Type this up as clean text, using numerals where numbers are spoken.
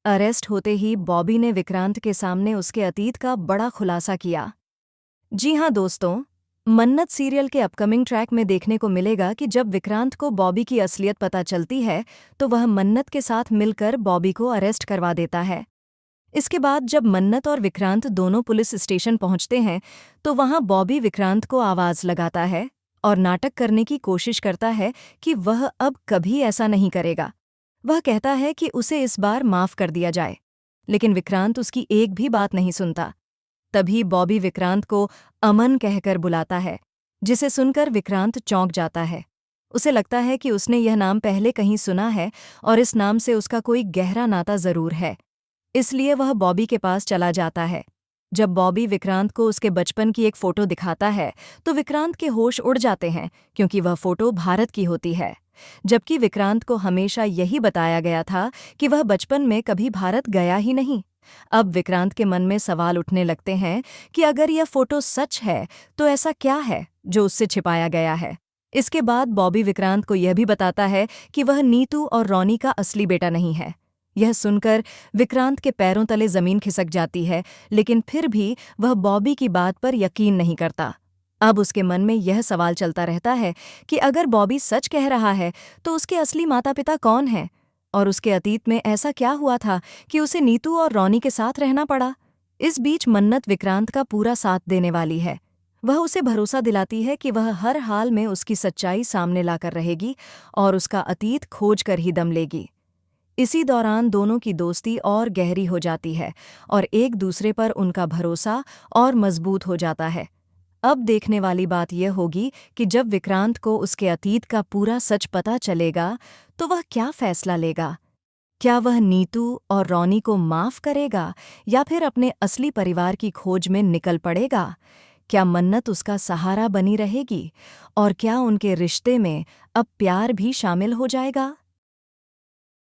Arrest होते ही बॉबी ने विक्रांत के सामने उसके अतीत का बड़ा खुलासा किया। जी हाँ दोस्तों, मन्नत सीरियल के अपकमिंग ट्रैक में देखने को मिलेगा कि जब विक्रांत को बॉबी की असलियत पता चलती है तो वह मन्नत के साथ मिलकर बॉबी को अरेस्ट करवा देता है। इसके बाद जब मन्नत और विक्रांत दोनों पुलिस स्टेशन पहुंचते हैं तो वहां बॉबी विक्रांत को आवाज लगाता है और नाटक करने की कोशिश करता है कि वह अब कभी ऐसा नहीं करेगा। वह कहता है कि उसे इस बार माफ कर दिया जाए, लेकिन विक्रांत उसकी एक भी बात नहीं सुनता। तभी बॉबी विक्रांत को अमन कहकर बुलाता है, जिसे सुनकर विक्रांत चौंक जाता है। उसे लगता है कि उसने यह नाम पहले कहीं सुना है और इस नाम से उसका कोई गहरा नाता जरूर है। इसलिए वह बॉबी के पास चला जाता है। जब बॉबी विक्रांत को उसके बचपन की एक फोटो दिखाता है तो विक्रांत के होश उड़ जाते हैं, क्योंकि वह फोटो भारत की होती है, जबकि विक्रांत को हमेशा यही बताया गया था कि वह बचपन में कभी भारत गया ही नहीं। अब विक्रांत के मन में सवाल उठने लगते हैं कि अगर यह फोटो सच है तो ऐसा क्या है जो उससे छिपाया गया है। इसके बाद बॉबी विक्रांत को यह भी बताता है कि वह नीतू और रॉनी का असली बेटा नहीं है। यह सुनकर विक्रांत के पैरों तले जमीन खिसक जाती है, लेकिन फिर भी वह बॉबी की बात पर यकीन नहीं करता। अब उसके मन में यह सवाल चलता रहता है कि अगर बॉबी सच कह रहा है तो उसके असली माता पिता कौन हैं, और उसके अतीत में ऐसा क्या हुआ था कि उसे नीतू और रॉनी के साथ रहना पड़ा। इस बीच मन्नत विक्रांत का पूरा साथ देने वाली है। वह उसे भरोसा दिलाती है कि वह हर हाल में उसकी सच्चाई सामने लाकर रहेगी और उसका अतीत खोज कर ही दम लेगी। इसी दौरान दोनों की दोस्ती और गहरी हो जाती है और एक दूसरे पर उनका भरोसा और मजबूत हो जाता है। अब देखने वाली बात यह होगी कि जब विक्रांत को उसके अतीत का पूरा सच पता चलेगा तो वह क्या फैसला लेगा। क्या वह नीतू और रॉनी को माफ करेगा या फिर अपने असली परिवार की खोज में निकल पड़ेगा। क्या मन्नत उसका सहारा बनी रहेगी और क्या उनके रिश्ते में अब प्यार भी शामिल हो जाएगा।